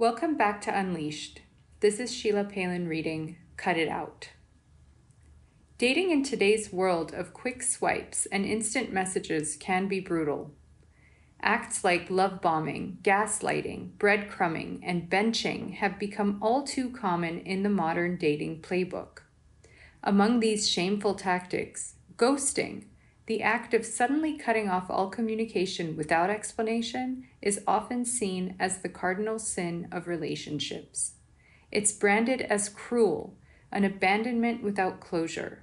Welcome back to Unleashed. This is Sheila Paylan reading Cut It Out. Dating in today's world of quick swipes and instant messages can be brutal. Acts like love bombing, gaslighting, breadcrumbing, and benching have become all too common in the modern dating playbook. Among these shameful tactics, ghosting, the act of suddenly cutting off all communication without explanation, is often seen as the cardinal sin of relationships. It's branded as cruel, an abandonment without closure.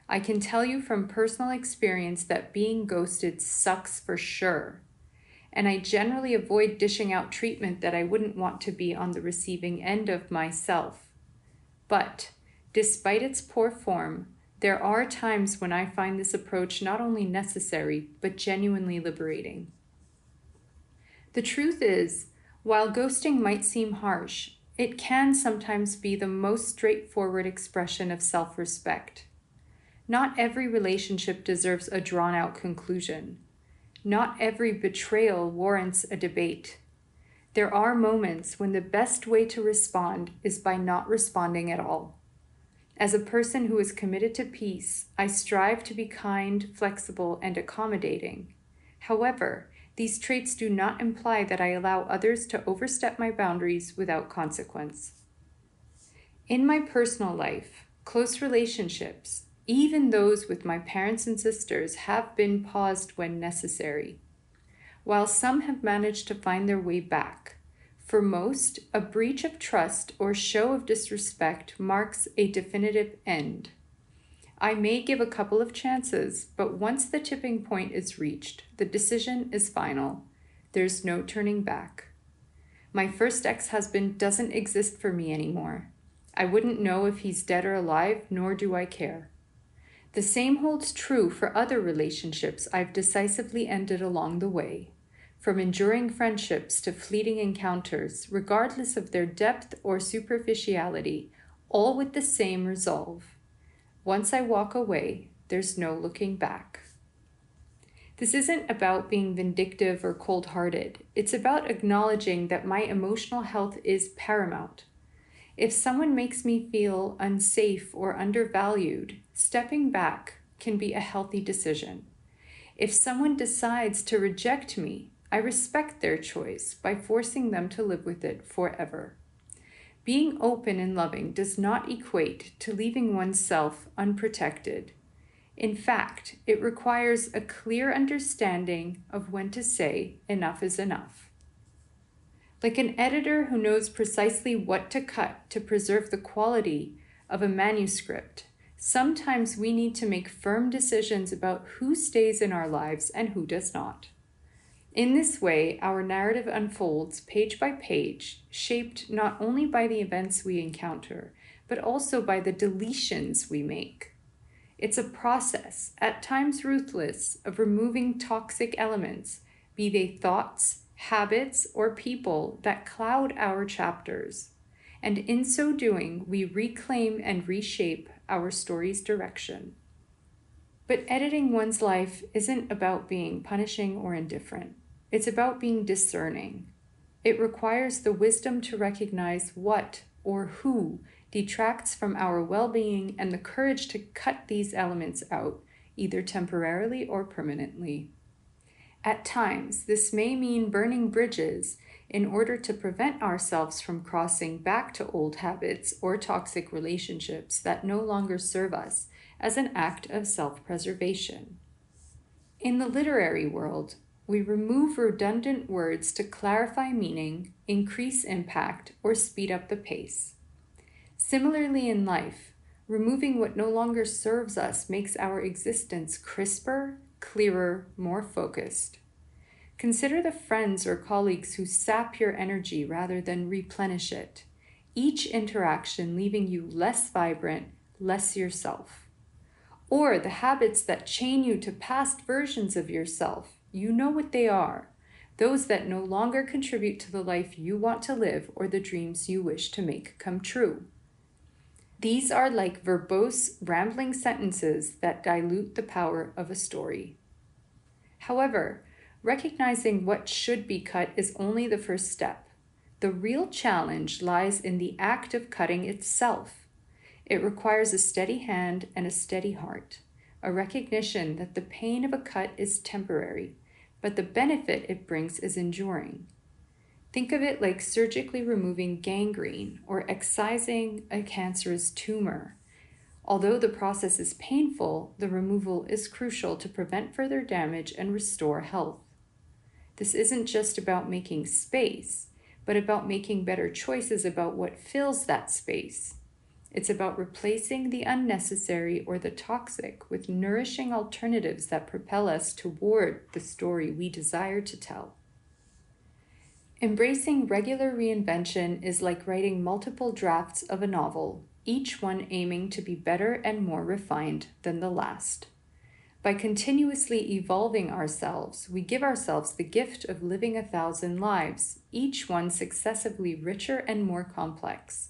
I can tell you from personal experience that being ghosted sucks for sure, and I generally avoid dishing out treatment that I wouldn't want to be on the receiving end of myself. But, despite its poor form, there are times when I find this approach not only necessary, but genuinely liberating. The truth is, while ghosting might seem harsh, it can sometimes be the most straightforward expression of self-respect. Not every relationship deserves a drawn-out conclusion. Not every betrayal warrants a debate. There are moments when the best way to respond is by not responding at all. As a person who is committed to peace, I strive to be kind, flexible, and accommodating. However, these traits do not imply that I allow others to overstep my boundaries without consequence. In my personal life, close relationships, even those with my parents and sisters, have been paused when necessary. While some have managed to find their way back, for most, a breach of trust or show of disrespect marks a definitive end. I may give a couple of chances, but once the tipping point is reached, the decision is final. There's no turning back. My first ex-husband doesn't exist for me anymore. I wouldn't know if he's dead or alive, nor do I care. The same holds true for other relationships I've decisively ended along the way. From enduring friendships to fleeting encounters, regardless of their depth or superficiality, all with the same resolve. Once I walk away, there's no looking back. This isn't about being vindictive or cold-hearted. It's about acknowledging that my emotional health is paramount. If someone makes me feel unsafe or undervalued, stepping back can be a healthy decision. If someone decides to reject me, I respect their choice by forcing them to live with it forever. Being open and loving does not equate to leaving oneself unprotected. In fact, it requires a clear understanding of when to say enough is enough. Like an editor who knows precisely what to cut to preserve the quality of a manuscript, sometimes we need to make firm decisions about who stays in our lives and who does not. In this way, our narrative unfolds page by page, shaped not only by the events we encounter, but also by the deletions we make. It's a process, at times ruthless, of removing toxic elements, be they thoughts, habits, or people that cloud our chapters. And in so doing, we reclaim and reshape our story's direction. But editing one's life isn't about being punishing or indifferent. It's about being discerning. It requires the wisdom to recognize what or who detracts from our well-being and the courage to cut these elements out, either temporarily or permanently. At times, this may mean burning bridges in order to prevent ourselves from crossing back to old habits or toxic relationships that no longer serve us, as an act of self-preservation. In the literary world, we remove redundant words to clarify meaning, increase impact, or speed up the pace. Similarly in life, removing what no longer serves us makes our existence crisper, clearer, more focused. Consider the friends or colleagues who sap your energy rather than replenish it, each interaction leaving you less vibrant, less yourself. Or the habits that chain you to past versions of yourself. You know what they are, those that no longer contribute to the life you want to live or the dreams you wish to make come true. These are like verbose, rambling sentences that dilute the power of a story. However, recognizing what should be cut is only the first step. The real challenge lies in the act of cutting itself. It requires a steady hand and a steady heart, a recognition that the pain of a cut is temporary, but the benefit it brings is enduring. Think of it like surgically removing gangrene or excising a cancerous tumor. Although the process is painful, the removal is crucial to prevent further damage and restore health. This isn't just about making space, but about making better choices about what fills that space. It's about replacing the unnecessary or the toxic with nourishing alternatives that propel us toward the story we desire to tell. Embracing regular reinvention is like writing multiple drafts of a novel, each one aiming to be better and more refined than the last. By continuously evolving ourselves, we give ourselves the gift of living 1,000 lives, each one successively richer and more complex.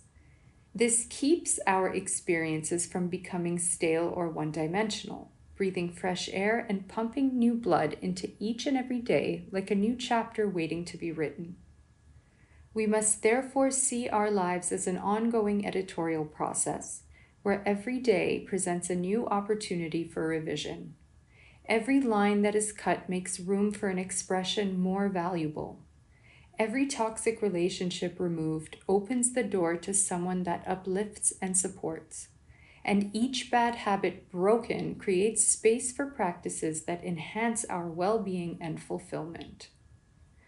This keeps our experiences from becoming stale or one-dimensional, breathing fresh air and pumping new blood into each and every day like a new chapter waiting to be written. We must therefore see our lives as an ongoing editorial process, where every day presents a new opportunity for revision. Every line that is cut makes room for an expression more valuable. Every toxic relationship removed opens the door to someone that uplifts and supports. And each bad habit broken creates space for practices that enhance our well-being and fulfillment.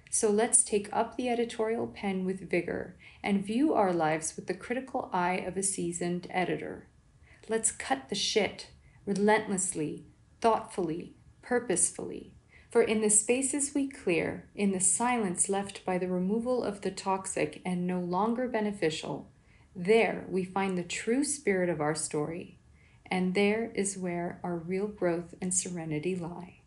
So let's take up the editorial pen with vigor and view our lives with the critical eye of a seasoned editor. Let's cut the shit relentlessly, thoughtfully, purposefully. For in the spaces we clear, in the silence left by the removal of the toxic and no longer beneficial, there we find the true spirit of our story. And there is where our real growth and serenity lie.